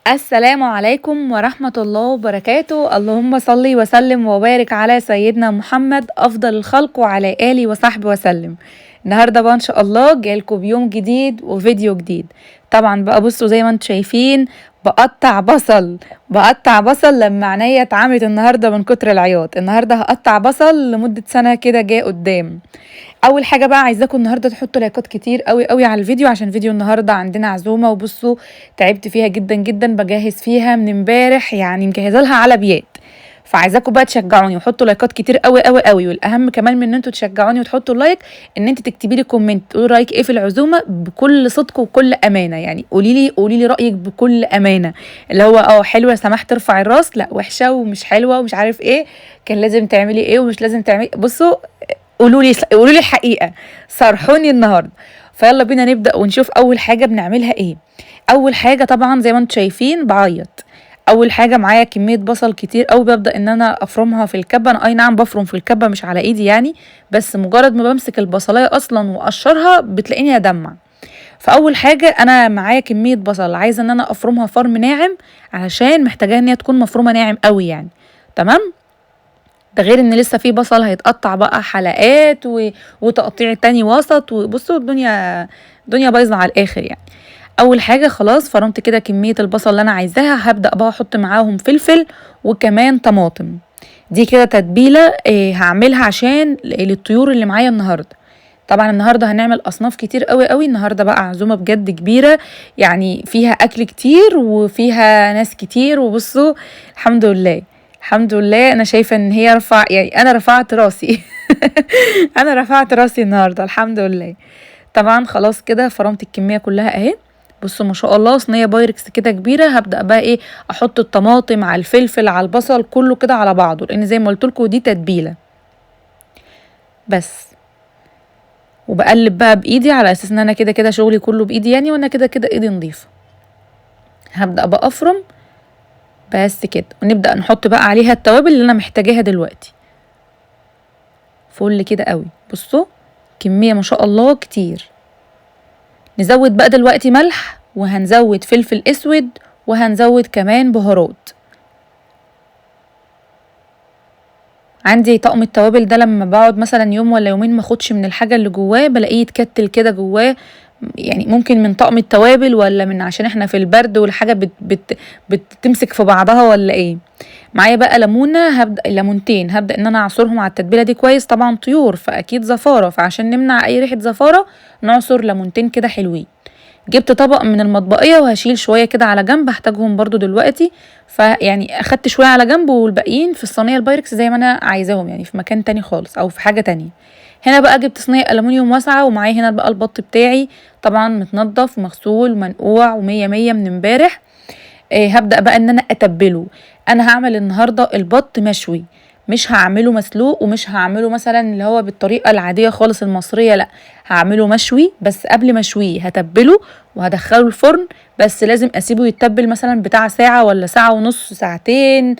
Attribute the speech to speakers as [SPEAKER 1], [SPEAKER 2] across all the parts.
[SPEAKER 1] السلام عليكم ورحمة الله وبركاته. اللهم صل وسلم وبارك على سيدنا محمد أفضل الخلق وعلى آله وصحبه وسلم. النهاردة بقى إن شاء الله جايلكم بيوم جديد وفيديو جديد. طبعا بقى بصوا زي ما انتم شايفين بقطع بصل لما عينيا اتعمت النهاردة من كتر العياط. النهاردة هقطع بصل لمدة سنة كده جاي قدام. اول حاجه بقى عايزاكم النهارده تحطوا لايكات كتير قوي قوي على الفيديو، عشان فيديو النهارده عندنا عزومه. وبصوا تعبت فيها جدا جدا، بجهز فيها من امبارح، يعني مجهزه لها على بيات. فعايزاكم بقى تشجعوني وحطوا لايكات كتير قوي قوي قوي. والاهم كمان من ان انتوا تشجعوني وتحطوا لايك، ان انت تكتبي لي كومنت تقولوا رايك ايه في العزومه بكل صدق وكل امانه. يعني قولي لي رايك بكل امانه، اللي هو حلوه يا سماح ارفع الراس، لا وحشه ومش حلوه ومش عارف ايه، كان لازم تعملي ايه ومش لازم تعملي. بصوا قولوا لي الحقيقه، صرحوني النهارده. فيلا بينا نبدا ونشوف اول حاجه بنعملها ايه. اول حاجه طبعا زي ما انتم شايفين بعيط. اول حاجه معايا كميه بصل كتير قوي، ببدا ان انا افرمها في الكبه. انا اي نعم بفرم في الكبه مش على ايدي يعني، بس مجرد ما بمسك البصلايه اصلا واقشرها بتلاقيني ادمع. فاول حاجه انا معايا كميه بصل عايزه ان انا افرمها فرم ناعم، علشان محتاجاها ان هي تكون مفرومه ناعم قوي يعني. تمام. ده غير ان لسه في بصل هيتقطع بقى حلقات وتقطيع تاني وسط. وبصوا الدنيا بايظه على الاخر يعني. اول حاجه خلاص فرمت كده كميه البصل اللي انا عايزاها، هبدا بقى احط معاهم فلفل وكمان طماطم. دي كده تتبيله هعملها عشان للطيور اللي معايا النهارده. طبعا النهارده هنعمل اصناف كتير قوي قوي. النهارده بقى عزومه بجد كبيره، يعني فيها اكل كتير وفيها ناس كتير. وبصوا الحمد لله، الحمد لله انا شايفه ان هي يعني انا رفعت راسي انا رفعت راسي النهارده الحمد لله. طبعا خلاص كده فرمت الكميه كلها اهي. بصوا ما شاء الله صينيه بايركس كده كبيره. هبدا بقى ايه، احط الطماطم على الفلفل على البصل كله كده على بعضه، لان زي ما قلت لكم دي تتبيله بس. وبقلب بقى بايدي على اساس ان انا كده كده شغلي كله بايدي يعني، وانا كده كده ايدي نظيفه. هبدا بقى افرم بس كده، ونبدا نحط بقى عليها التوابل اللي انا محتاجاها دلوقتي. فل كده قوي. بصوا كميه ما شاء الله كتير. نزود بقى دلوقتي ملح، وهنزود فلفل اسود، وهنزود كمان بهارات. عندي طقم التوابل ده لما بقعد مثلا يوم ولا يومين ما اخدش من الحاجه اللي جواه، بلاقيه يتكتل كده جواه. يعني ممكن من طقم التوابل، ولا من عشان احنا في البرد والحاجه بتمسك في بعضها ولا ايه. معايا بقى ليمونه، هبدا ليمونتين هبدا ان انا اعصرهم على التتبيله دي كويس. طبعا طيور فاكيد زفاره، فعشان نمنع اي ريحه زفاره نعصر ليمونتين كده حلوين. جبت طبق من المطبقيه وهشيل شويه كده على جنب، هحتاجهم برضو دلوقتي. فيعني اخدت شويه على جنب، والباقيين في الصينيه البايركس زي ما انا عايزاهم، يعني في مكان تاني خالص او في حاجه تانية. هنا بقى جبت صينيه الومنيوم واسعه، ومعايا هنا بقى البط بتاعي طبعا متنضف ومغسول ومنقوع ومية مية من امبارح. هبدأ بقى ان انا اتبله. انا هعمل النهارده البط مشوي، مش هعمله مسلوق، ومش هعمله مثلا اللي هو بالطريقه العاديه خالص المصريه، لا هعمله مشوي. بس قبل ما اشويه هتبله وهدخله الفرن، بس لازم اسيبه يتبل مثلا بتاع ساعه ولا ساعه ونص ساعتين.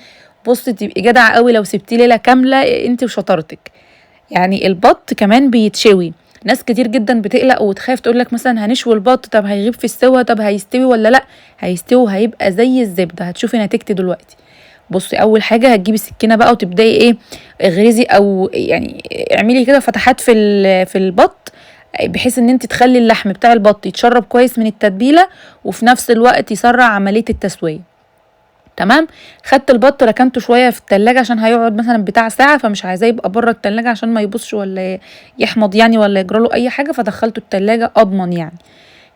[SPEAKER 1] بصي تبقي جدعه قوي لو سبتيه ليله كامله انت وشطارتك. يعني البط كمان بيتشوي. ناس كتير جدا بتقلق وتخاف تقولك مثلا هنشوي البط، طب هيغيب في السوا، طب هيستوي ولا لا. هيستوي، هيبقى زي الزبده. هتشوفي نتيجتي دلوقتي. بصي اول حاجه هتجيبي السكينه بقى وتبداي ايه، اغرزي او يعني اعملي كده فتحات في البط، بحيث ان انت تخلي اللحم بتاع البط يتشرب كويس من التتبيله، وفي نفس الوقت يسرع عمليه التسويه. تمام. خدت البط ركنته شويه في التلاجة عشان هيقعد مثلا بتاع ساعه، فمش عايزاه يبقى بره التلاجة عشان ما يبصش ولا يحمض يعني، ولا يجراله اي حاجه، فدخلته التلاجة اضمن يعني.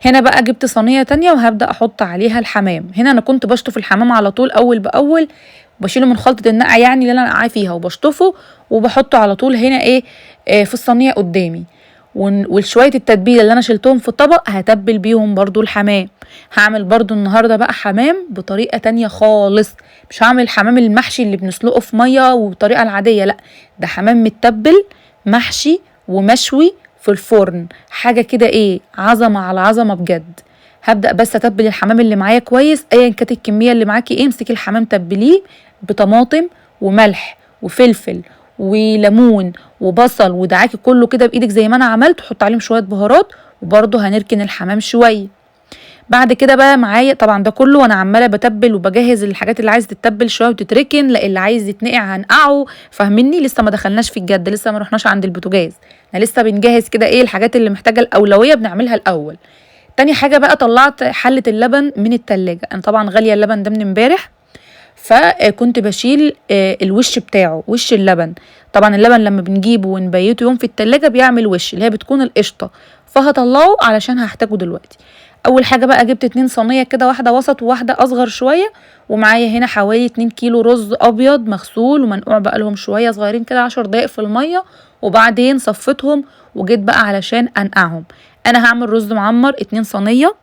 [SPEAKER 1] هنا بقى جبت صينيه تانية وهبدا احط عليها الحمام. هنا انا كنت بشطف الحمام على طول اول باول، بشيله من خلطه النقع يعني اللي انا نقعاه فيها، وبشطفه وبحطه على طول هنا ايه، في الصينيه قدامي. وشويه التتبيله اللي انا شلتهم في الطبق هتبل بيهم برضو الحمام. هعمل برضو النهارده بقى حمام بطريقه تانية خالص. مش هعمل الحمام المحشي اللي بنسلقه في ميه والطريقه العاديه، لا ده حمام متبل محشي ومشوي في الفرن. حاجه كده ايه، عظمه على عظمه بجد. هبدا بس اتبل الحمام اللي معايا كويس. ايا كانت الكميه اللي معاكي ايه، امسكي الحمام تبليه بطماطم وملح وفلفل وليمون وبصل ودعاكي كله كده بايدك زي ما انا عملت. حط عليهم شويه بهارات، وبرده هنركن الحمام شويه. بعد كده بقى معايا طبعا ده كله وانا عماله بتبل وبجهز الحاجات اللي عايز تتبل شويه وتتركن، لا اللي عايز يتنقع هنقعه، فاهمني؟ لسه ما دخلناش في الجد، لسه ما رحناش عند البوتاجاز، احنا لسه بنجهز كده ايه الحاجات اللي محتاجه الاولويه بنعملها الاول. تاني حاجه بقى طلعت حله اللبن من التلاجة، انا طبعا غاليه اللبن ده من امبارح، فكنت بشيل الوش بتاعه، وش اللبن. طبعا اللبن لما بنجيبه ونبيته يوم في التلاجة بيعمل وش اللي هي بتكون القشطة، فهطلعه علشان هحتاجه دلوقتي. اول حاجة بقى جبت 2 صينية كده، واحدة وسط وواحدة اصغر شوية، ومعايا هنا حوالي 2 كيلو رز ابيض مغسول ومنقوع بقالهم شوية صغيرين كده 10 دقايق في المية، وبعدين صفيتهم وجيت بقى علشان انقعهم. انا هعمل رز معمر 2 صينية،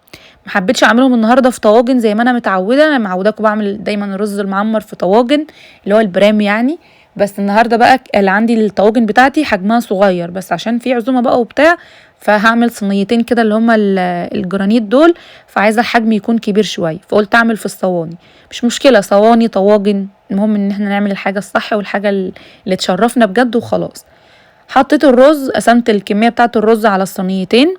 [SPEAKER 1] محبتش اعملهم النهارده في طواجن زي ما انا متعوده، انا معوداكم بعمل دايما الرز المعمر في طواجن اللي هو البرام يعني، بس النهارده بقى اللي عندي الطواجن بتاعتي حجمها صغير، بس عشان في عزومه بقى وبتاع، فهعمل صينيتين كده اللي هما الجرانيت دول، فعايزه الحجم يكون كبير شويه، فقلت اعمل في الصواني. مش مشكله صواني طواجن، المهم ان احنا نعمل الحاجه الصح والحاجه اللي تشرفنا بجد وخلاص. حطيت الرز، قسمت الكميه بتاعه الرز على الصينيتين،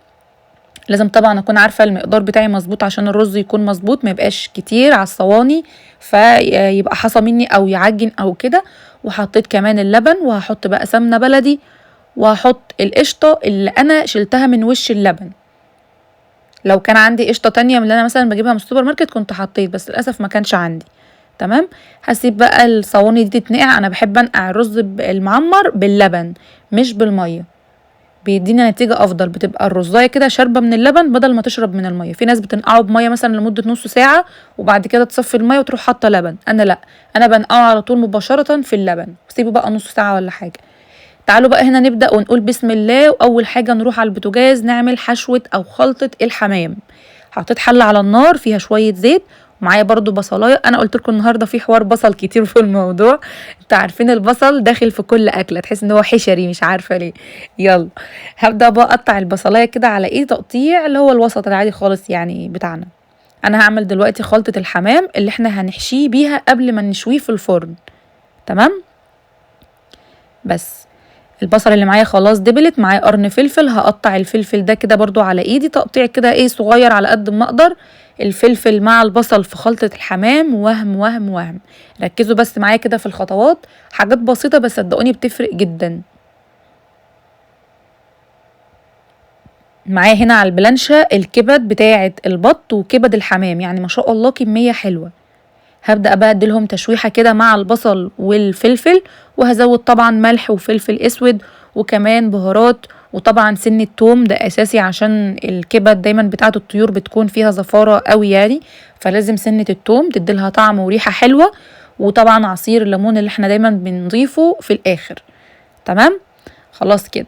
[SPEAKER 1] لازم طبعا اكون عارفه المقدار بتاعي مظبوط عشان الرز يكون مظبوط، ما يبقاش كتير على الصواني فيبقى حصى مني او يعجن او كده. وحطيت كمان اللبن، وهحط بقى سمنه بلدي، وهحط القشطه اللي انا شلتها من وش اللبن. لو كان عندي قشطه تانية من اللي انا مثلا بجيبها من السوبر ماركت كنت حطيت، بس للاسف ما كانش عندي. تمام. هسيب بقى الصواني دي تتنقع، انا بحب انقع الرز المعمر باللبن مش بالميه، بيدينا نتيجة افضل، بتبقى الرزاية كده شاربة من اللبن بدل ما تشرب من المية. في ناس بتنقعه بمية مثلا لمدة نص ساعة وبعد كده تصفي المية وتروح حاطة لبن، انا لا، انا بنقعه على طول مباشرة في اللبن، سيبه بقى نص ساعة ولا حاجة. تعالوا بقى هنا نبدأ ونقول بسم الله، واول حاجة نروح على البوتاجاز نعمل حشوة او خلطة الحمام. حطيت حلة على النار فيها شوية زيت، ومعايا برضو بصلايه، انا قلت لكم النهارده في حوار بصل كتير في الموضوع، انتوا عارفين البصل داخل في كل اكله، تحس ان هو حشري مش عارفه ليه. يلا هبدا بقى اقطع البصلايه كده على ايه تقطيع اللي هو الوسط العادي خالص يعني بتاعنا. انا هعمل دلوقتي خلطه الحمام اللي احنا هنحشيه بيها قبل ما نشويه في الفرن. تمام. بس البصل اللي معايا خلاص دبلت، معايا قرن فلفل، هقطع الفلفل ده كده برضو على ايدي تقطيع كده ايه صغير على قد ما اقدر. الفلفل مع البصل في خلطة الحمام وهم وهم وهم، ركزوا بس معايا كده في الخطوات، حاجات بسيطة بس صدقوني بتفرق جدا. معايا هنا على البلانشة الكبد بتاعة البط وكبد الحمام، يعني ما شاء الله كمية حلوة. هبدأ بقى اديلهم تشويحة كده مع البصل والفلفل، وهزود طبعا ملح وفلفل اسود وكمان بهارات، وطبعا سن التوم ده اساسي عشان الكبد دايما بتاعة الطيور بتكون فيها زفارة قوي يعني، فلازم سنة التوم تديلها طعم وريحة حلوة، وطبعا عصير الليمون اللي احنا دايما بنضيفه في الاخر. تمام. خلاص كده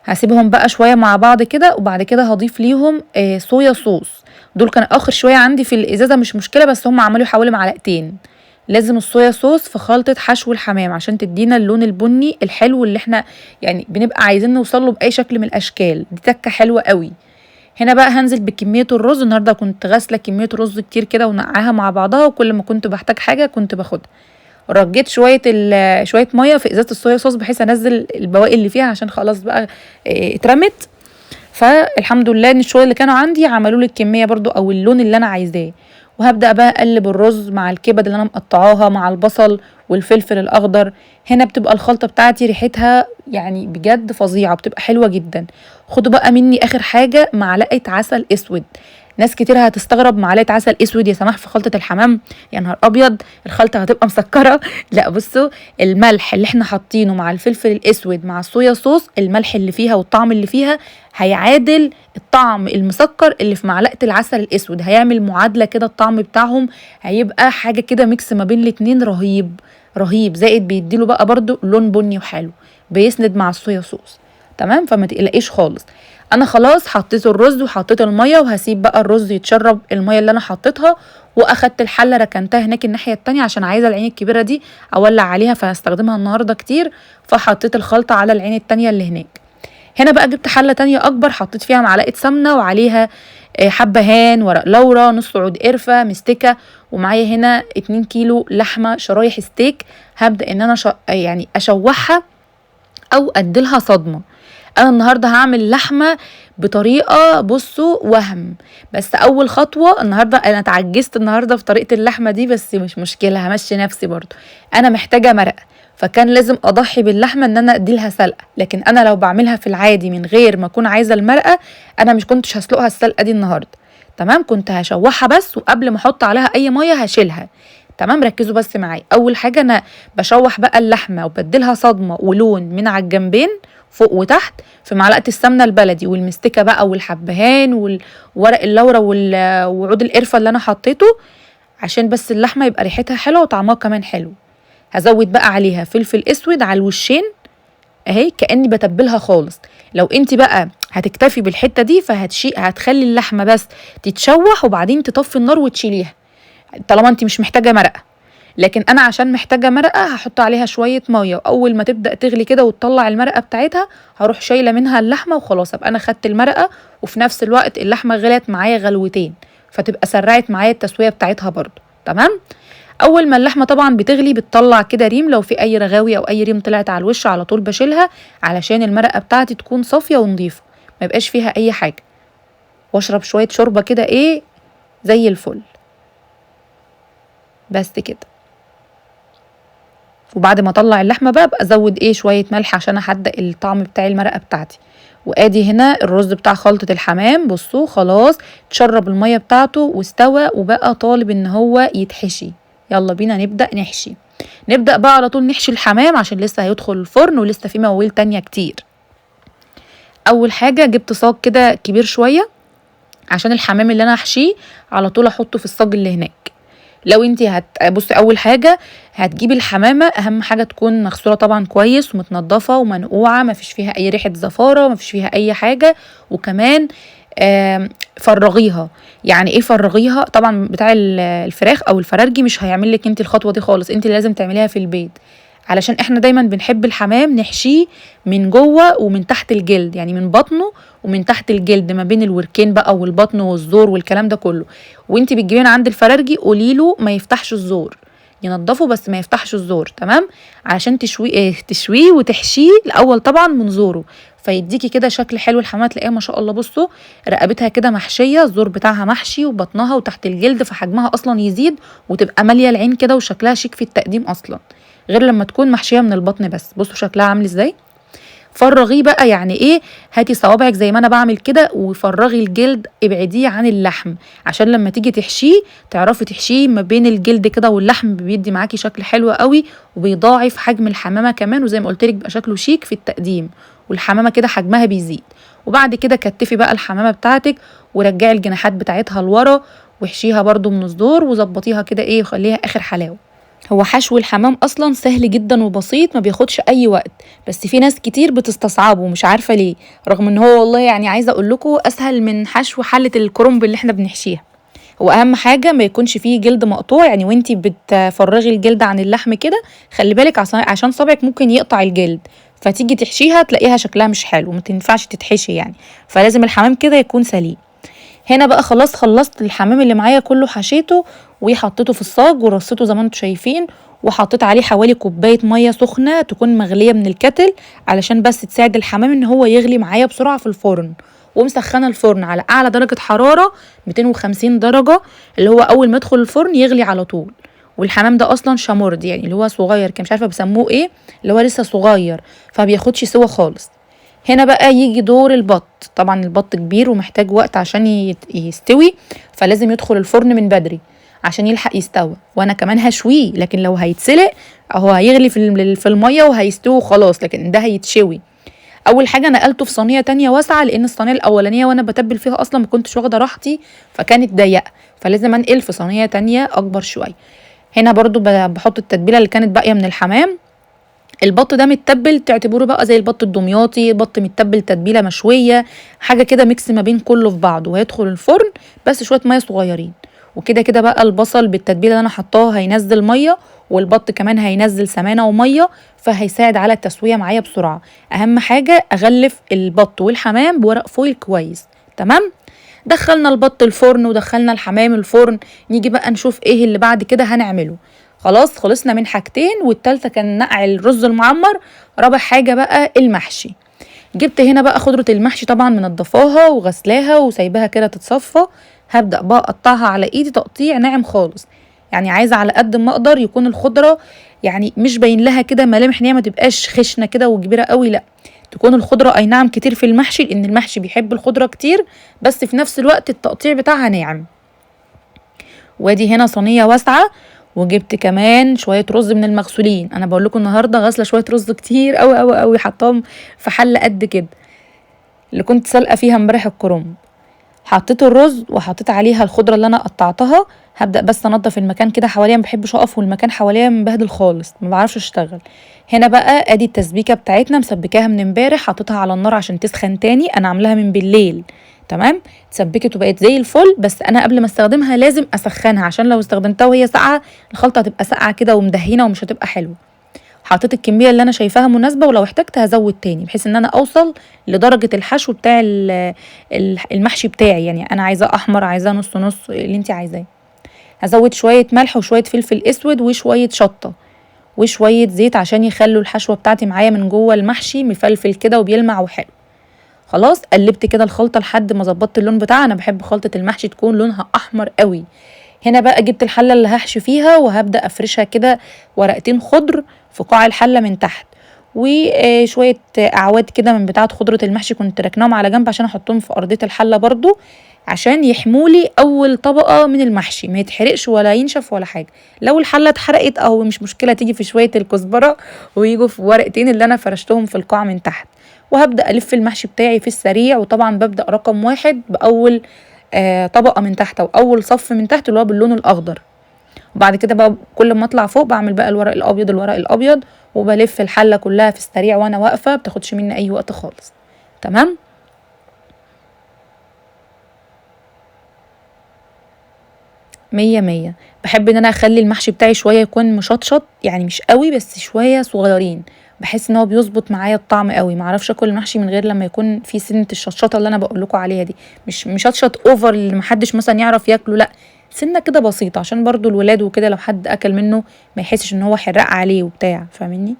[SPEAKER 1] هسيبهم بقى شويه مع بعض كده، وبعد كده هضيف ليهم صويا صوص. دول كان اخر شويه عندي في الازازه مش مشكله، بس هم عملوا حوالي معلقتين. لازم الصويا صوص في خلطه حشو الحمام عشان تدينا اللون البني الحلو اللي احنا يعني بنبقى عايزين نوصله باي شكل من الاشكال، دي تكه حلوه قوي. هنا بقى هنزل بكميه الرز، النهارده كنت غاسله كميه رز كتير كده ونقعها مع بعضها، وكل ما كنت بحتاج حاجه كنت باخدها. رجيت شويه ميه في ازازه الصويا صوص بحيث انزل البواقي اللي فيها عشان خلاص بقى اترمت. فالحمد لله ان الشويه اللي كانوا عندي عملوا لي الكميه برضو او اللون اللي انا عايزاه. وهبدا بقى اقلب الرز مع الكبد اللي انا مقطعاها مع البصل والفلفل الاخضر. هنا بتبقى الخلطه بتاعتي ريحتها يعني بجد فظيعه، بتبقى حلوه جدا. خدوا بقى مني اخر حاجه معلقه عسل اسود. ناس كتير هتستغرب معلقه عسل اسود يا سماح في خلطه الحمام، يا نهار ابيض الخلطه هتبقى مسكره. لا بصوا، الملح اللي احنا حاطينه مع الفلفل الاسود مع الصويا صوص، الملح اللي فيها والطعم اللي فيها هيعادل الطعم المسكر اللي في معلقه العسل الاسود، هيعمل معادله كده، الطعم بتاعهم هيبقى حاجه كده ميكس ما بين الاتنين رهيب رهيب، زائد بيديله بقى برضو لون بني وحلو، بيسند مع الصويا صوص. تمام. فما تقلقيش خالص. انا خلاص حطيت الرز وحطيت الميه، وهسيب بقى الرز يتشرب الميه اللي انا حطيتها، واخدت الحله ركنتها هناك الناحيه التانية عشان عايزه العين الكبيره دي اولع عليها فهستخدمها النهارده كتير، فحطيت الخلطه على العين التانية اللي هناك. هنا بقى جبت حله تانية اكبر، حطيت فيها معلقه سمنه وعليها حبهان، ورق لورا، نص عود قرفه مستكه، ومعايا هنا 2 كيلو لحمه شرايح ستيك. هبدا ان انا يعني اشوحها او اديلها صدمه. انا النهارده هعمل لحمه بطريقه بصوا بس اول خطوه النهارده انا اتعجزت النهارده في طريقه اللحمه دي، بس مش مشكله همشي نفسي برضو. انا محتاجه مرقه، فكان لازم اضحي باللحمه ان انا اديلها سلقه، لكن انا لو بعملها في العادي من غير ما اكون عايزه المرقه انا مش كنتش هسلقها السلقه دي النهارده. تمام، كنت هشوحها بس، وقبل ما احط عليها اي ميه هشيلها. تمام، ركزوا بس معايا. اول حاجه انا بشوح بقى اللحمه وبديلها صدمه ولون من على الجنبين فوق وتحت في معلقه السمنه البلدي والمستكه بقى والحبهان وورق اللورا وعود القرفه اللي انا حطيته، عشان بس اللحمه يبقى ريحتها حلوه وطعمها كمان حلو. هزود بقى عليها فلفل اسود على الوشين اهي، كاني بتبلها خالص. لو انت بقى هتكتفي بالحته دي هتخلي اللحمه بس تتشوح وبعدين تطفي النار وتشيليها طالما انت مش محتاجه مرقه. لكن انا عشان محتاجه مرقه هحط عليها شويه ميه، واول ما تبدا تغلي كده وتطلع المرقه بتاعتها هروح شايله منها اللحمه وخلاص، ابقى انا خدت المرقه وفي نفس الوقت اللحمه غلت معايا غلوتين، فتبقى سرعت معايا التسويه بتاعتها برضو. تمام. اول ما اللحمه طبعا بتغلي بتطلع كده ريم، لو في اي رغاوي او اي ريم طلعت على الوش على طول بشيلها علشان المرقه بتاعتي تكون صافيه ونظيفه ما يبقاش فيها اي حاجه، واشرب شويه شوربه كده ايه زي الفل. بس كده. وبعد ما اطلع اللحمه بقى ازود شويه ملح عشان احدق الطعم بتاع المرقه بتاعتي. وادي هنا الرز بتاع خلطه الحمام، بصوا خلاص تشرب الميه بتاعته واستوى وبقى طالب ان هو يتحشي. يلا بينا نبدا نحشي. نبدا بقى على طول نحشي الحمام عشان لسه هيدخل الفرن ولسه في مواويل تانية كتير. اول حاجه جبت صاج كده كبير شويه عشان الحمام اللي انا هحشيه على طول احطه في الصاج اللي هناك. لو انتي بصي اول حاجه هتجيبي الحمامه، اهم حاجه تكون مغسوله طبعا كويس ومتنضفه ومنقوعه، مفيش فيها اي ريحه زفاره، مفيش فيها اي حاجه. وكمان فرغيها. يعني ايه فرغيها؟ طبعا بتاع الفراخ او الفرارجي مش هيعمل لك انت الخطوه دي خالص، انت اللي لازم تعمليها في البيت، علشان احنا دايما بنحب الحمام نحشيه من جوه ومن تحت الجلد، يعني من بطنه ومن تحت الجلد ما بين الوركين بقى والبطن والزور والكلام ده كله. وانتي بتجيبين عند الفرارجي قوليله ما يفتحش الزور، ينضفه بس ما يفتحش الزور. تمام، علشان تشويه وتحشيه الاول طبعا من زوره فيديكي كده شكل حلو. الحمامه تلاقيها ما شاء الله بصوا رقبتها كده محشيه، الزور بتاعها محشي وبطنها وتحت الجلد، فحجمها اصلا يزيد وتبقى ماليه العين كده وشكلها شيك في التقديم اصلا، غير لما تكون محشيه من البطن بس. بصوا شكلها عامل ازاي. فرغيه بقى، يعني ايه؟ هاتي صوابعك زي ما انا بعمل كده وفرغي الجلد، ابعديه عن اللحم عشان لما تيجي تحشيه تعرفي تحشيه ما بين الجلد كده واللحم، بيدي معاكي شكل حلو قوي وبيضاعف حجم الحمامه كمان، وزي ما قلت لك بيبقى شكله شيك في التقديم والحمامه كده حجمها بيزيد. وبعد كده كتفي بقى الحمامه بتاعتك ورجعي الجناحات بتاعتها لورا واحشيها برضو من الصدور وظبطيها كده وخليها اخر حلاوه. هو حشو الحمام اصلا سهل جدا وبسيط ما بياخدش اي وقت، بس في ناس كتير بتستصعبه مش عارفه ليه، رغم ان هو والله يعني عايزه اقول لكم اسهل من حشو حله الكرنب اللي احنا بنحشيها. هو اهم حاجه ما يكونش فيه جلد مقطوع، يعني وانتي بتفرغي الجلد عن اللحم كده خلي بالك عشان صبعك ممكن يقطع الجلد فتيجي تحشيها تلاقيها شكلها مش حلو، ما تنفعش تتحشي يعني، فلازم الحمام كده يكون سليم. هنا بقى خلاص خلصت الحمام اللي معايا كله، حشيته وحطيته في الصاج ورصيته زي ما انتم شايفين، وحطيت عليه حوالي كوبايه ميه سخنه تكون مغليه من الكتل علشان بس تساعد الحمام ان هو يغلي معايا بسرعه في الفرن. ومسخنه الفرن على اعلى درجه حراره 250 درجه، اللي هو اول ما يدخل الفرن يغلي على طول. والحمام ده اصلا شامورد، يعني اللي هو صغير كده مش عارفه بيسموه ايه، اللي هو لسه صغير فبياخدش سوا خالص. هنا بقى يجي دور البط. طبعا البط كبير ومحتاج وقت عشان يستوي، فلازم يدخل الفرن من بدري عشان يلحق يستوى. وانا كمان هشويه، لكن لو هيتسلق هو هيغلي في الميه وهيستوي خلاص، لكن ده هيتشوي. اول حاجه نقلته في صينيه تانية واسعه، لان الصينيه الاولانيه وانا بتبل فيها اصلا ما كنتش واخده راحتي فكانت ضيقه، فلازم انقل في صينيه تانية اكبر شويه. هنا برضو بحط التتبيله اللي كانت باقيه من الحمام. البط ده متبل تعتبروه بقى زي البط الدمياطي، بط متبل تتبيله مشويه، حاجه كده ميكس ما بين كله في بعضه، وهيدخل الفرن بس شويه ميه صغيرين. وكده كده بقى البصل بالتتبيله اللي انا حطاه هينزل ميه، والبط كمان هينزل سمانه وميه، فهيساعد على التسويه معايا بسرعه. اهم حاجه اغلف البط والحمام بورق فويل كويس. تمام. دخلنا البط الفرن ودخلنا الحمام الفرن، نيجي بقى نشوف ايه اللي بعد كده هنعمله. خلاص خلصنا من حاجتين، والتالتة كان نقع الرز المعمر. رابع حاجة بقى المحشي. جبت هنا بقى خضرة المحشي طبعا منضفاها وغسلاها وسايباها كده تتصفى. هبدأ بقى اقطعها على ايدي تقطيع ناعم خالص، يعني عايزة على قد ما اقدر يكون الخضرة يعني مش باين لها كده ملامح، ان هي ما تبقاش خشنة كده وكبيرة قوي، لا، تكون الخضرة اي نعم كتير في المحشي لان المحشي بيحب الخضرة كتير، بس في نفس الوقت التقطيع بتاعها ناعم. وادي هنا صينية واسعة، وجبت كمان شوية رز من المغسولين. انا بقول لكم النهارده غاسلة شوية رز كتير قوي قوي قوي، حطاهم في حلة قد كده اللي كنت سالقة فيها امبارح الكرنب. حطيت الرز وحطيت عليها الخضرة اللي انا قطعتها. هبدأ بس انضف المكان كده حواليا، ما بحبش اقف والمكان حواليا مبهدل خالص، ما بعرفش اشتغل. هنا بقى ادي التسبيكة بتاعتنا، مسبكاها من امبارح، حطيتها على النار عشان تسخن تاني، انا عاملاها من بالليل. تمام، اتسبكت وبقت زي الفل، بس انا قبل ما استخدمها لازم اسخنها عشان لو استخدمتها وهي ساقعة الخلطة هتبقى ساقعة كده ومدهنة ومش هتبقى حلوة. حطيت الكمية اللي انا شايفاها مناسبة، ولو احتجت هزود تاني بحيث ان انا اوصل لدرجة الحشو بتاع المحشي بتاعي. يعني انا عايزاه احمر، عايزاه نص نص، اللي انت عايزاه. هزود شوية ملح وشوية فلفل اسود وشوية شطة وشوية زيت عشان يخلوا الحشوة بتاعتي معايا من جوه المحشي مفلفل كده وبيلمع وحلو. خلاص قلبت كده الخلطة لحد ما ظبطت اللون بتاعها، انا بحب خلطة المحشي تكون لونها احمر قوي. هنا بقى جبت الحلة اللي هحشي فيها وهبدأ افرشها كده ورقتين خضر في قاع الحلة من تحت، وشوية اعواد كده من بتاعة خضرة المحشي كنت راكناهم على جنب عشان احطهم في ارضية الحلة برضو، عشان يحمولي اول طبقة من المحشي ما يتحرقش ولا ينشف ولا حاجة. لو الحلة اتحرقت او مش مشكلة، تيجي في شوية الكزبرة ويجوا في ورقتين اللي انا فرشتهم في القاع من تحت. وهبدأ الف المحشي بتاعي في السريع، وطبعا ببدأ رقم 1 باول طبقة من تحت او اول صف من تحت اللي هو باللون الاخضر. وبعد كده بقى كل ما اطلع فوق بعمل بقى الورق الابيض الورق الابيض، وبلف الحلة كلها في السريع وانا واقفة، بتاخدش مني اي وقت خالص. تمام. مية مية. بحب ان انا اخلي المحشي بتاعي شوية يكون مشطشط، يعني مش قوي بس شوية صغيرين، بحس ان هو بيظبط معايا الطعم قوي. معرفش اكل المحشي من غير لما يكون في سنة الشطشطة اللي انا بقول لكم عليها دي، مش مشطشط اوفر اللي محدش مثلا يعرف ياكله، لا، سنة كده بسيطة عشان برضو الولاد وكده لو حد اكل منه ما يحسش ان هو حراق عليه وبتاع، فاهمني.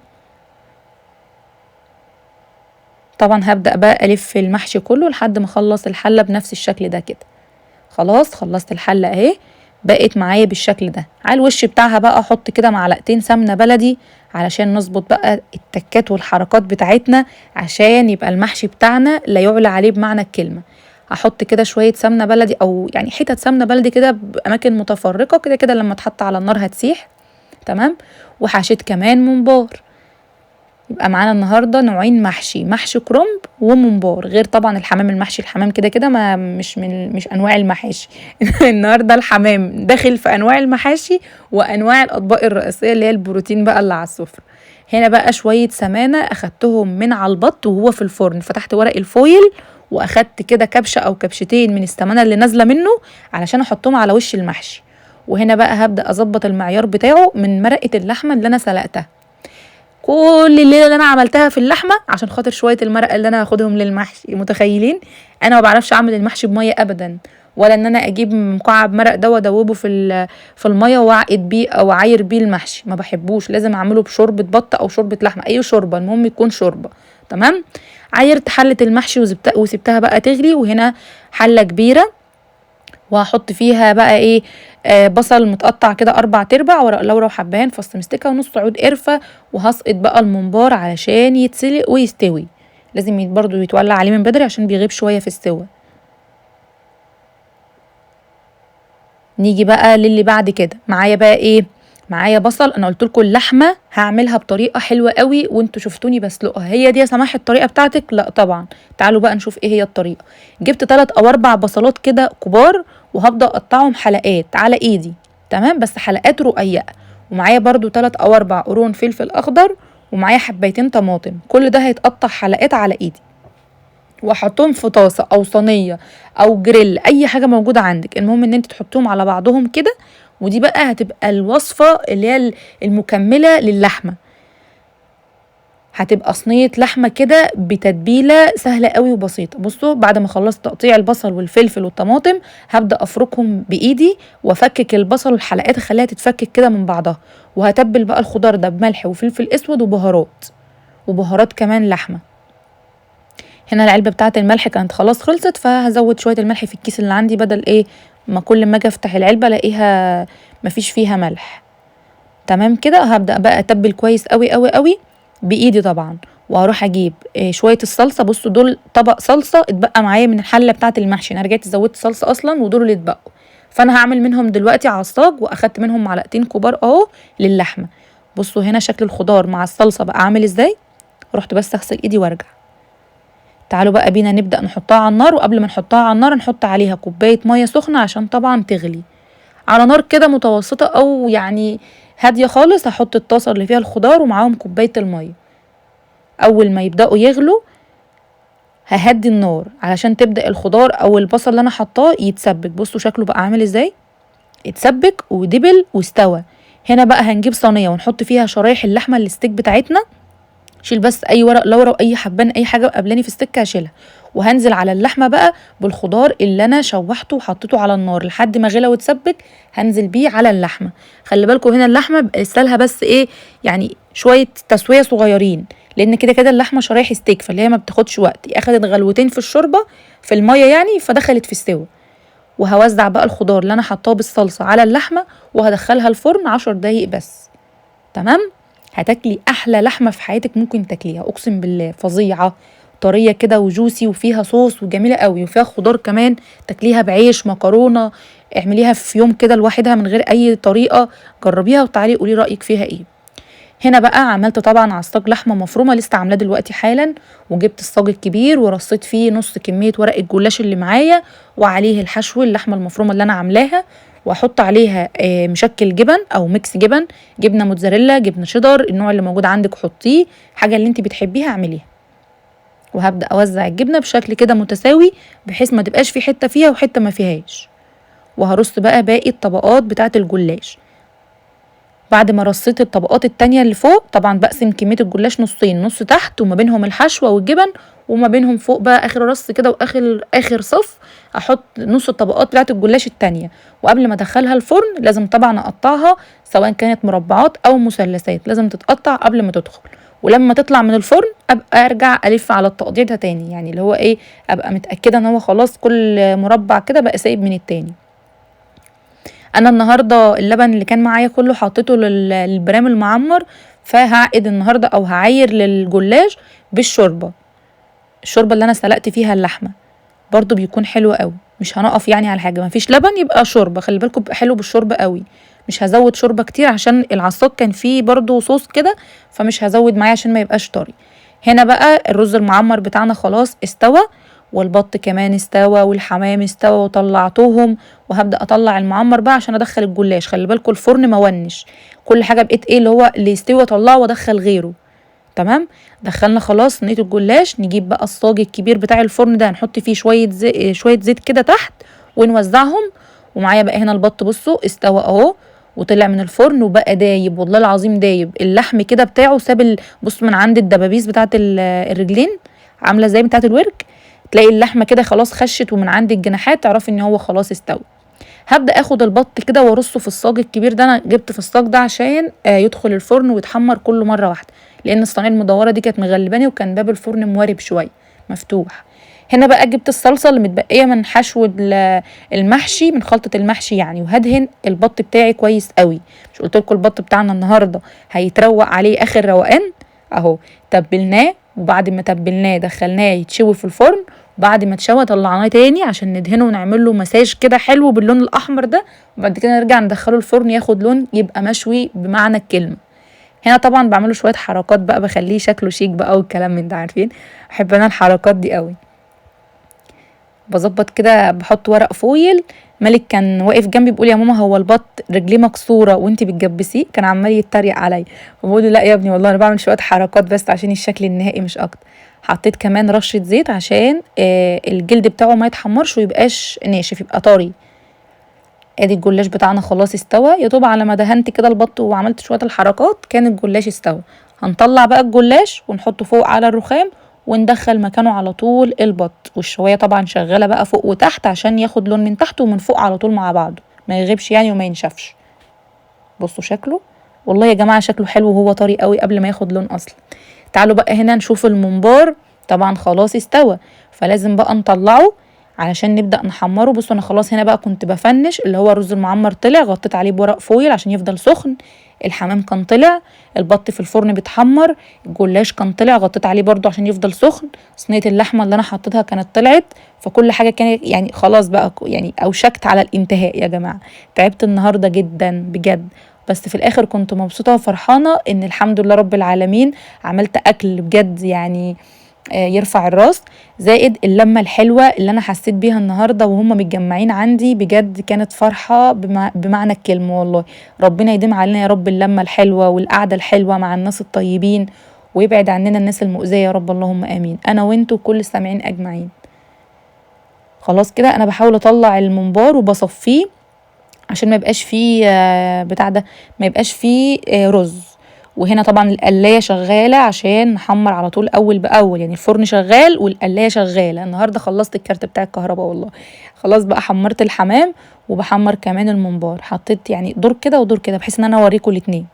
[SPEAKER 1] طبعا هبدأ بقى الف المحشي كله لحد ما اخلص الحلة بنفس الشكل ده كده. خلاص خلصت الحلة اهي، بقت معايا بالشكل ده. على الوش بتاعها بقى احط كده معلقتين سمنة بلدي علشان نظبط بقى التكات والحركات بتاعتنا، عشان يبقى المحشي بتاعنا لا يعلى عليه بمعنى الكلمة. هحط كده شوية سمنة بلدي او يعني حتت سمنة بلدي كده باماكن متفرقة، كده كده لما تحط على النار هتسيح. تمام. وحشيت كمان ممبار، يبقى معانا النهارده نوعين محشي، محشي كرنب وممبار، غير طبعا الحمام المحشي. الحمام كده كده ما مش انواع المحاشي النهارده الحمام داخل في انواع المحاشي وانواع الاطباق الرئيسيه اللي هي البروتين بقى اللي على السفره. هنا بقى شويه سمانه اخدتهم من على البط وهو في الفرن، فتحت ورق الفويل واخدت كده كبشه او كبشتين من السمانه اللي نازله منه علشان احطهم على وش المحشي. وهنا بقى هبدا اظبط المعيار بتاعه من مرقه اللحمه اللي انا سلقتها. كل الليله اللي انا عملتها في اللحمه عشان خاطر شويه المرقه اللي انا هاخدهم للمحشي. متخيلين انا ما بعرفش اعمل المحشي بميه ابدا، ولا ان انا اجيب مكعب مرق ده وادوبه في الميه واعقد بيه او اعاير بيه المحشي، ما بحبوش، لازم اعمله بشوربه بط او شوربه لحمه، اي شوربه المهم يكون شوربه. تمام. عايرت حله المحشي وسبتها بقى تغلي. وهنا حله كبيره وهحط فيها بقى ايه، بصل متقطع كده 4/4، ورق لورا وحبهان فص مستكه ونص عود قرفه. وهسقط بقى الممبار علشان يتسلق ويستوي، لازم برضو يتولع عليه من بدري عشان بيغيب شويه في السوا. نيجي بقى للي بعد كده، معايا بقى ايه، معايا بصل. انا قلت لكم اللحمه هعملها بطريقه حلوه قوي وانتوا شفتوني بسلقها، هي دي يا سماح الطريقه بتاعتك؟ لا طبعا. تعالوا بقى نشوف ايه هي الطريقه. جبت 3 أو 4 بصلات كده كبار، وهبدا اقطعهم حلقات على ايدي. تمام، بس حلقات رقيقه. ومعايا برضو 3 أو 4 قرون فلفل اخضر، ومعايا حبايتين طماطم، كل ده هيتقطع حلقات على ايدي. واحطهم في طاسه او صينيه او جريل، اي حاجه موجوده عندك، المهم ان انت تحطهم على بعضهم كده. ودي بقى هتبقى الوصفه اللي هي المكمله للحمه. هتبقى صينيه لحمه كده بتتبيله سهله قوي وبسيطه. بصوا بعد ما خلصت تقطيع البصل والفلفل والطماطم، هبدا افركهم بايدي وافكك البصل والحلقات اخليها تتفكك كده من بعضها. وهتبل بقى الخضار ده بملح وفلفل اسود وبهارات كمان لحمه. هنا العلبة بتاعة الملح كانت خلاص خلصت، فهزود شوية الملح في الكيس اللي عندي بدل ايه ما كل ما اجي افتح العلبة الاقيها مفيش فيها ملح. تمام كده. هبدأ بقى اتبل كويس قوي قوي قوي بايدي طبعا، وهروح اجيب شويه الصلصه. بصوا دول طبق صلصه اتبقى معايا من الحله بتاعه المحشي، انا رجعت زودت صلصه اصلا ودول اللي اتبقوا، فانا هعمل منهم دلوقتي عصاج، واخدت منهم معلقتين كبار اهو للحمه. بصوا هنا شكل الخضار مع الصلصه بقى عامل ازاي. رحت بس اغسل ايدي وارجع. تعالوا بقى بينا نبدأ نحطها على النار، وقبل ما نحطها على النار نحط عليها كوبايه ميه سخنه عشان طبعا تغلي على نار كده متوسطه او يعني هاديه خالص. هحط الطاسه اللي فيها الخضار ومعاهم كوبايه الميه. اول ما يبداوا يغلوا ههدي النار علشان تبدا الخضار او البصل اللي انا حطاه يتسبك. بصوا شكله بقى عامل ازاي، اتسبك ودبل واستوى. هنا بقى هنجيب صينيه ونحط فيها شرايح اللحمه الستيك بتاعتنا. شيل بس اي ورق لورا واي حبان اي حاجه قبلاني في السكه هشيلها، وهنزل على اللحمه بقى بالخضار اللي انا شوحته وحطيته على النار لحد ما غلى واتسبك. هنزل بيه على اللحمه. خلي بالكم هنا اللحمه لسه بس ايه يعني شويه تسويه صغيرين، لان كده كده اللحمه شرايح ستيك فاللي هي ما بتاخدش وقت، اخدت غلوتين في الشوربه في الميه يعني فدخلت في السوا. وهوزع بقى الخضار اللي انا حطاه بالصلصه على اللحمه، وهدخلها الفرن 10 دقايق بس. تمام. هتاكلي احلى لحمه في حياتك ممكن تاكليها، اقسم بالله فظيعه، طريه كده وجوسي وفيها صوص وجميله قوي وفيها خضار كمان. تاكليها بعيش مكرونه، اعمليها في يوم كده لوحدها من غير اي طريقه، جربيها وتعالي قولي رايك فيها ايه. هنا بقى عملت طبعا عصاج لحمه مفرومه لسه عاملاه دلوقتي حالا، وجبت الصاج الكبير ورصيت فيه نص كميه ورق الجلاش اللي معايا، وعليه الحشو اللحمه المفرومه اللي انا عاملاها، واحط عليها مشكل جبن او ميكس جبن، جبنه موتزاريلا، جبنه شيدر، النوع اللي موجود عندك حطيه، حاجه اللي انت بتحبيها اعمليها. وهبدا اوزع الجبنه بشكل كده متساوي بحيث ما تبقاش في حته فيها وحته ما فيهاش. وهرص بقى باقي الطبقات بتاعه الجلاش. بعد ما رصيت الطبقات التانية اللي فوق طبعا بقسم كمية الجلاش نصين، نص تحت وما بينهم الحشوة والجبن، وما بينهم فوق بقى اخر رص كده واخر صف احط نص الطبقات بتاعت الجلاش التانية. وقبل ما ادخلها الفرن لازم طبعا اقطعها، سواء كانت مربعات او مثلثات لازم تتقطع قبل ما تدخل. ولما تطلع من الفرن ابقى ارجع الف على التقطيع ده تاني، يعني اللي هو ايه ابقى متأكدة ان هو خلاص كل مربع كده بقى سايب من التاني. انا النهارده اللبن اللي كان معايا كله حطيته للبرام المعمر، فهعقد النهارده او هعاير للجلاش بالشوربه، الشوربه اللي انا سلقت فيها اللحمه برضو بيكون حلو قوي. مش هنقف يعني على حاجه، مفيش لبن يبقى شوربه، خلي بالكم بيبقى حلو بالشوربه قوي. مش هزود شوربه كتير عشان العصاج كان فيه برضو صوص كده، فمش هزود معايا عشان ما يبقاش طري. هنا بقى الرز المعمر بتاعنا خلاص استوى، والبط كمان استوى والحمام استوى وطلعتهم. وهبدأ اطلع المعمر بقى عشان ادخل الجلاش. خلي بالكم الفرن مونش، كل حاجه بقيت ايه اللي هو اللي يستوي اطلعه وادخل غيره. تمام. دخلنا خلاص صينيه الجلاش، نجيب بقى الصاج الكبير بتاع الفرن ده نحط فيه شويه زيت كده تحت ونوزعهم. ومعايا بقى هنا البط بصوا استوى اهو وطلع من الفرن وبقى دايب، والله العظيم دايب. اللحم كده بتاعه ساب بص من عند الدبابيس بتاعه الرجلين عامله زي بتاعه الورك، تلاقي اللحمه كده خلاص خشت، ومن عند الجناحات تعرفي ان هو خلاص استوى. هبدا اخد البط كده وارصه في الصاج الكبير ده. انا جبت في الصاج ده عشان يدخل الفرن ويتحمر كله مره واحده، لان الصينيه المدوره دي كانت مغلباني وكان باب الفرن موارب شويه مفتوح. هنا بقى جبت الصلصه اللي متبقيه من حشو المحشي، من خلطه المحشي يعني، وهدهن البط بتاعي كويس قوي. مش قلت لكم البط بتاعنا النهارده هيتروق عليه اخر روقان اهو. تبلناه، وبعد ما تبلناه دخلناه يتشوي في الفرن، بعد ما اتشوى طلعناه تاني عشان ندهنه ونعمل له مساج كده حلو باللون الاحمر ده، وبعد كده نرجع ندخله الفرن ياخد لون يبقى مشوي بمعنى الكلمه. هنا طبعا بعمله شويه حركات بقى بخليه شكله شيك بقى والكلام من ده، عارفين بحب انا الحركات دي قوي. بظبط كده بحط ورق فويل. مالك كان واقف جنبي بيقول يا ماما هو البط رجليه مكسوره وانتي بتجبسيه، كان عمال يتريق عليا، وبقول له لا يا ابني والله انا بعمل شويه حركات بس عشان الشكل النهائي مش اكتر. حطيت كمان رشه زيت عشان الجلد بتاعه ما يتحمرش ويبقاش ناشف يبقى طري. ادي الجلاش بتاعنا خلاص استوى، يا دوب على ما دهنت كده البط وعملت شويه الحركات كان الجلاش استوى. هنطلع بقى الجلاش ونحطه فوق على الرخام وندخل مكانه على طول البط، والشوايه طبعا شغاله بقى فوق وتحت عشان ياخد لون من تحت ومن فوق على طول مع بعضه، ما يغيبش يعني وما ينشفش. بصوا شكله، والله يا جماعه شكله حلو وهو طري قوي قبل ما ياخد لون اصلا. تعالوا بقى هنا نشوف الممبار طبعا خلاص استوى، فلازم بقى نطلعه علشان نبدأ نحمره. بصوا انا خلاص هنا بقى كنت بفنش، اللي هو الرز المعمر طلع، غطيت عليه بورق فويل عشان يفضل سخن. الحمام كان طلع، البط في الفرن بيتحمر، الجلاش كان طلع غطيت عليه برضو عشان يفضل سخن، صينية اللحمة اللي انا حطيتها كانت طلعت. فكل حاجة كانت يعني خلاص بقى، يعني اوشكت على الانتهاء يا جماعة. تعبت النهاردة جدا بجد، بس في الاخر كنت مبسوطة وفرحانة ان الحمد لله رب العالمين عملت اكل بجد يعني يرفع الراس. زائد اللمة الحلوة اللي انا حسيت بيها النهاردة وهم متجمعين عندي، بجد كانت فرحة بمعنى الكلمة والله. ربنا يديم علينا يا رب اللمة الحلوة والقعدة الحلوة مع الناس الطيبين، ويبعد عننا الناس المؤذية يا رب، اللهم امين، انا وانتوا وكل السامعين اجمعين. خلاص كده انا بحاول اطلع الممبار وبصفيه عشان ما يبقاش فيه بتاع ده، ما يبقاش فيه رز. وهنا طبعا القلايه شغاله عشان نحمر على طول اول باول، يعني الفرن شغال والقلايه شغاله. النهارده خلصت الكارت بتاع الكهرباء والله. خلاص بقى حمرت الحمام وبحمر كمان الممبار، حطيت يعني دور كده ودور كده بحيث ان انا اوريكم الاتنين.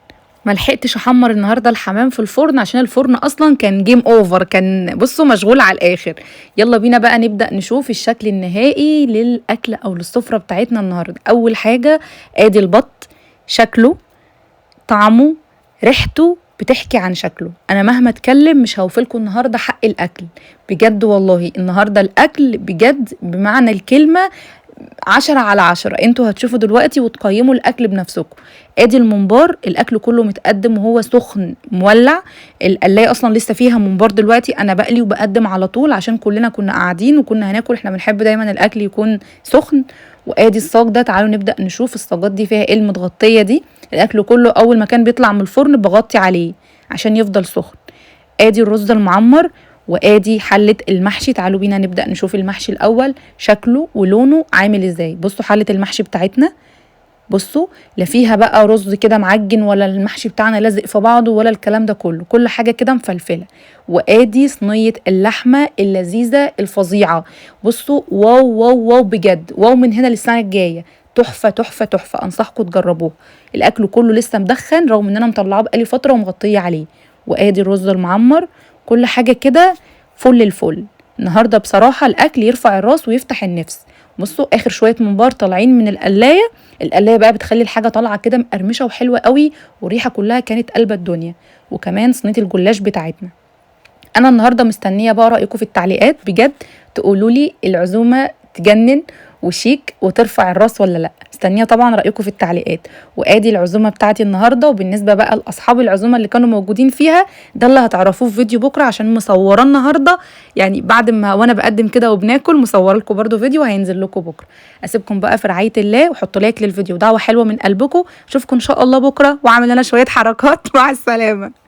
[SPEAKER 1] ما لحقتش احمر النهارده الحمام في الفرن عشان الفرن اصلا كان جيم اوفر، كان بصوا مشغول على الاخر. يلا بينا بقى نبدا نشوف الشكل النهائي للاكل او للسفره بتاعتنا النهارده. اول حاجه ادي البط، شكله، طعمه، ريحته بتحكي عن شكله. انا مهما اتكلم مش هوفلكم النهارده حق الاكل بجد والله. النهارده الاكل بجد بمعنى الكلمه 10/10. انتوا هتشوفوا دلوقتي وتقيموا الاكل بنفسكم. ادي الممبار، الاكل كله متقدم وهو سخن مولع. القلايه اصلا لسه فيها ممبار دلوقتي، انا بقلي وبقدم على طول عشان كلنا كنا قاعدين وكنا هناكل، احنا بنحب دايما الاكل يكون سخن. وادي الصاج ده، تعالوا نبدا نشوف الصاجات دي فيها ايه المتغطيه دي. الاكل كله اول ما كان بيطلع من الفرن بغطي عليه عشان يفضل سخن. ادي الرز المعمر، وادي حلة المحشي. تعالوا بينا نبدأ نشوف المحشي الأول شكله ولونه عامل ازاي. بصوا حلة المحشي بتاعتنا، بصوا لا فيها بقى رز كده معجن ولا المحشي بتاعنا لازق في بعضه ولا الكلام ده كله، كل حاجة كده مفلفلة. وادي صينية اللحمة اللذيذة الفظيعة، بصوا واو واو واو بجد، واو من هنا للسنة الجاية. تحفة تحفة تحفة، انصحكم تجربوه. الاكل كله لسه مدخن رغم ان انا مطلعاه بقالي فترة ومغطية عليه. وادي الرز المعمر، كل حاجة كده فل الفل. النهاردة بصراحة الأكل يرفع الراس ويفتح النفس. بصوا آخر شوية ممبار طالعين من القلاية. القلاية بقى بتخلي الحاجة طالعة كده مقرمشة وحلوة قوي، وريحة كلها كانت قلبة الدنيا. وكمان صينية الجلاش بتاعتنا. أنا النهاردة مستنية بقى رأيكم في التعليقات بجد، تقولولي العزومة تجنن وشيك وترفع الراس ولا لا. مستنيه طبعا رايكم في التعليقات. وادي العزومه بتاعتي النهارده، وبالنسبه بقى لاصحاب العزومه اللي كانوا موجودين فيها، ده اللي هتعرفوه في فيديو بكره عشان مصوره النهارده، يعني بعد ما وانا بقدم كده وبناكل مصوره لكم برده فيديو هينزل لكم بكره. اسيبكم بقى في رعايه الله، وحطوا لايك للفيديو، دعوه حلوه من قلبكم. اشوفكم ان شاء الله بكره واعمل انا شويه حركات. مع السلامه.